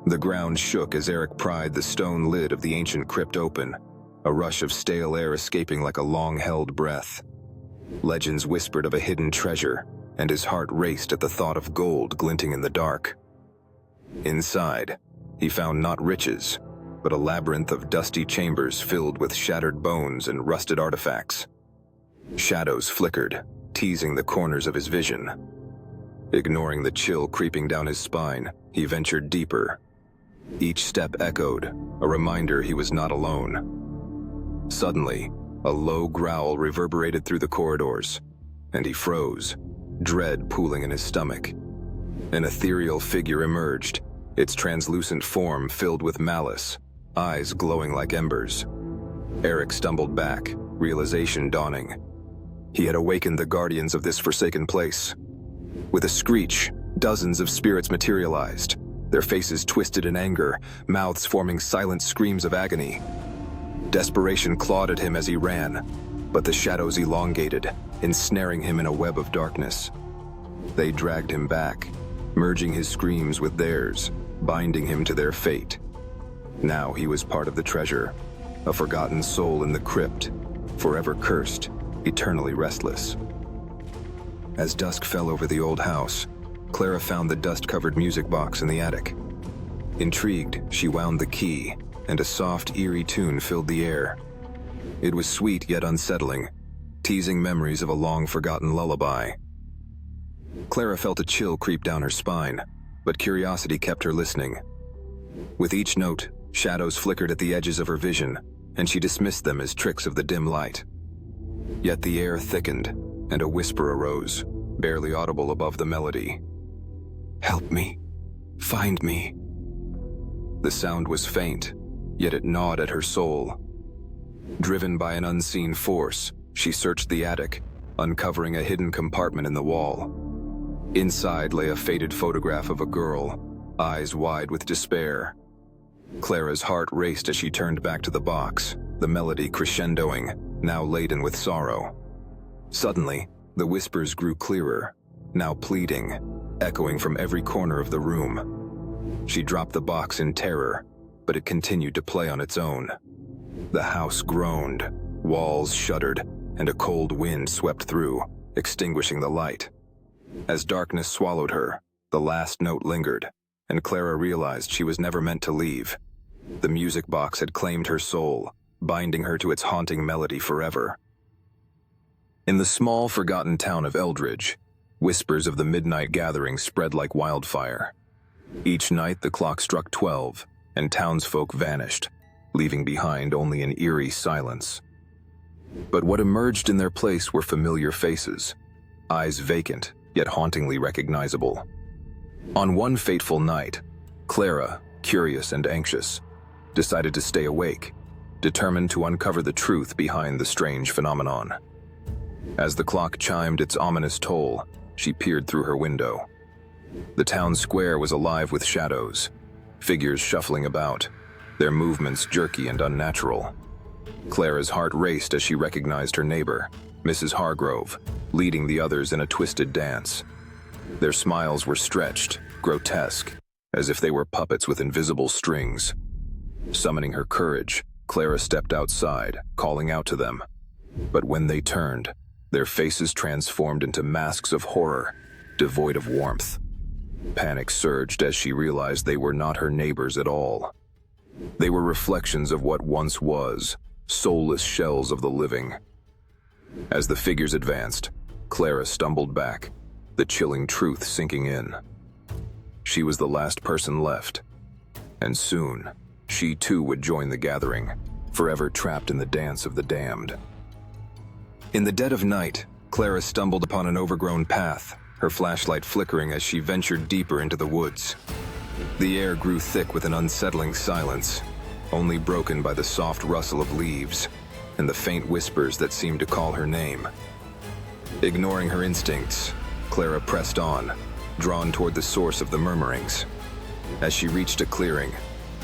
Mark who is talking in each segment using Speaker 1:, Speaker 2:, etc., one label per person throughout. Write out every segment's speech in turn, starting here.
Speaker 1: The ground shook as Eric pried the stone lid of the ancient crypt open, a rush of stale air escaping like a long-held breath. Legends whispered of a hidden treasure, and his heart raced at the thought of gold glinting in the dark. Inside, he found not riches, but a labyrinth of dusty chambers filled with shattered bones and rusted artifacts. Shadows flickered, teasing the corners of his vision. Ignoring the chill creeping down his spine, he ventured deeper. Each step echoed, a reminder he was not alone. Suddenly, a low growl reverberated through the corridors, and he froze, dread pooling in his stomach. An ethereal figure emerged, its translucent form filled with malice, eyes glowing like embers. Eric stumbled back, realization dawning. He had awakened the guardians of this forsaken place. With a screech, dozens of spirits materialized, their faces twisted in anger, mouths forming silent screams of agony. Desperation clawed at him as he ran, but the shadows elongated, ensnaring him in a web of darkness. They dragged him back, merging his screams with theirs, binding him to their fate. Now he was part of the treasure, a forgotten soul in the crypt, forever cursed, eternally restless. As dusk fell over the old house, Clara found the dust-covered music box in the attic. Intrigued, she wound the key, and a soft, eerie tune filled the air. It was sweet yet unsettling, teasing memories of a long-forgotten lullaby. Clara felt a chill creep down her spine, but curiosity kept her listening. With each note, shadows flickered at the edges of her vision, and she dismissed them as tricks of the dim light. Yet the air thickened, and a whisper arose, barely audible above the melody. "Help me. Find me." The sound was faint, yet it gnawed at her soul. Driven by an unseen force, she searched the attic, uncovering a hidden compartment in the wall. Inside lay a faded photograph of a girl, eyes wide with despair. Clara's heart raced as she turned back to the box, the melody crescendoing, now laden with sorrow. Suddenly, the whispers grew clearer, now pleading, echoing from every corner of the room. She dropped the box in terror, but it continued to play on its own. The house groaned, walls shuddered, and a cold wind swept through, extinguishing the light. As darkness swallowed her, the last note lingered, and Clara realized she was never meant to leave. The music box had claimed her soul, binding her to its haunting melody forever. In the small, forgotten town of Eldridge, whispers of the midnight gathering spread like wildfire. Each night the clock struck 12, and townsfolk vanished, leaving behind only an eerie silence. But what emerged in their place were familiar faces, eyes vacant, yet hauntingly recognizable. On one fateful night, Clara, curious and anxious, decided to stay awake, determined to uncover the truth behind the strange phenomenon. As the clock chimed its ominous toll, she peered through her window. The town square was alive with shadows, figures shuffling about, their movements jerky and unnatural. Clara's heart raced as she recognized her neighbor, Mrs. Hargrove, leading the others in a twisted dance. Their smiles were stretched, grotesque, as if they were puppets with invisible strings. Summoning her courage, Clara stepped outside, calling out to them. But when they turned, their faces transformed into masks of horror, devoid of warmth. Panic surged as she realized they were not her neighbors at all. They were reflections of what once was, soulless shells of the living. As the figures advanced, Clara stumbled back, the chilling truth sinking in. She was the last person left, and soon, she too would join the gathering, forever trapped in the dance of the damned. In the dead of night, Clara stumbled upon an overgrown path, her flashlight flickering as she ventured deeper into the woods. The air grew thick with an unsettling silence, only broken by the soft rustle of leaves and the faint whispers that seemed to call her name. Ignoring her instincts, Clara pressed on, drawn toward the source of the murmurings. As she reached a clearing,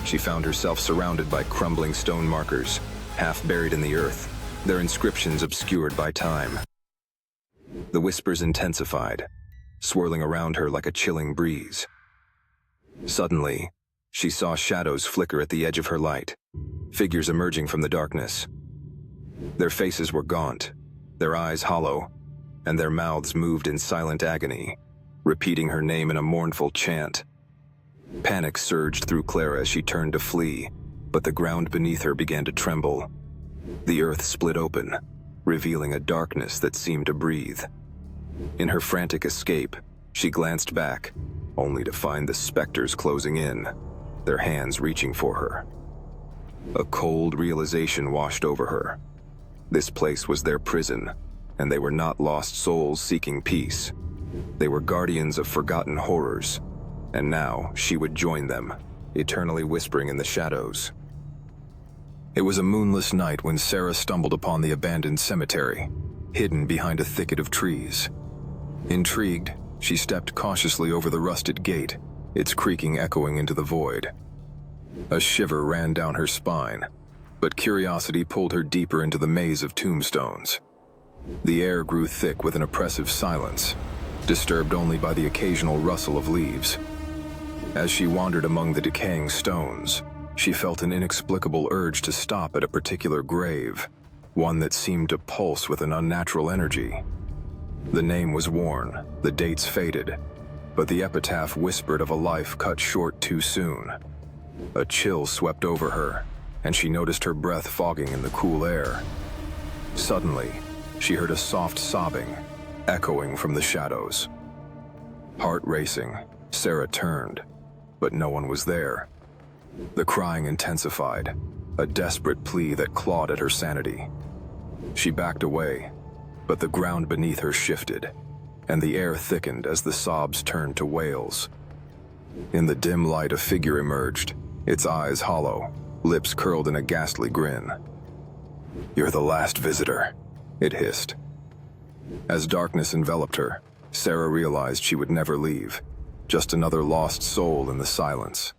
Speaker 1: she found herself surrounded by crumbling stone markers, half buried in the earth, their inscriptions obscured by time. The whispers intensified, swirling around her like a chilling breeze. Suddenly, she saw shadows flicker at the edge of her light, figures emerging from the darkness. Their faces were gaunt, their eyes hollow, and their mouths moved in silent agony, repeating her name in a mournful chant. Panic surged through Clara as she turned to flee, but the ground beneath her began to tremble. The earth split open, revealing a darkness that seemed to breathe. In her frantic escape, she glanced back, only to find the specters closing in, their hands reaching for her. A cold realization washed over her. This place was their prison, and they were not lost souls seeking peace. They were guardians of forgotten horrors, and now she would join them, eternally whispering in the shadows. It was a moonless night when Sarah stumbled upon the abandoned cemetery, hidden behind a thicket of trees. Intrigued, she stepped cautiously over the rusted gate, its creaking echoing into the void. A shiver ran down her spine, but curiosity pulled her deeper into the maze of tombstones. The air grew thick with an oppressive silence, disturbed only by the occasional rustle of leaves. As she wandered among the decaying stones, she felt an inexplicable urge to stop at a particular grave, one that seemed to pulse with an unnatural energy. The name was worn, the dates faded, but the epitaph whispered of a life cut short too soon. A chill swept over her, and she noticed her breath fogging in the cool air. Suddenly, she heard a soft sobbing, echoing from the shadows. Heart racing, Sarah turned, but no one was there. The crying intensified, a desperate plea that clawed at her sanity. She backed away, but the ground beneath her shifted, and the air thickened as the sobs turned to wails. In the dim light, a figure emerged, its eyes hollow, lips curled in a ghastly grin. "You're the last visitor," it hissed. As darkness enveloped her, Sarah realized she would never leave, just another lost soul in the silence.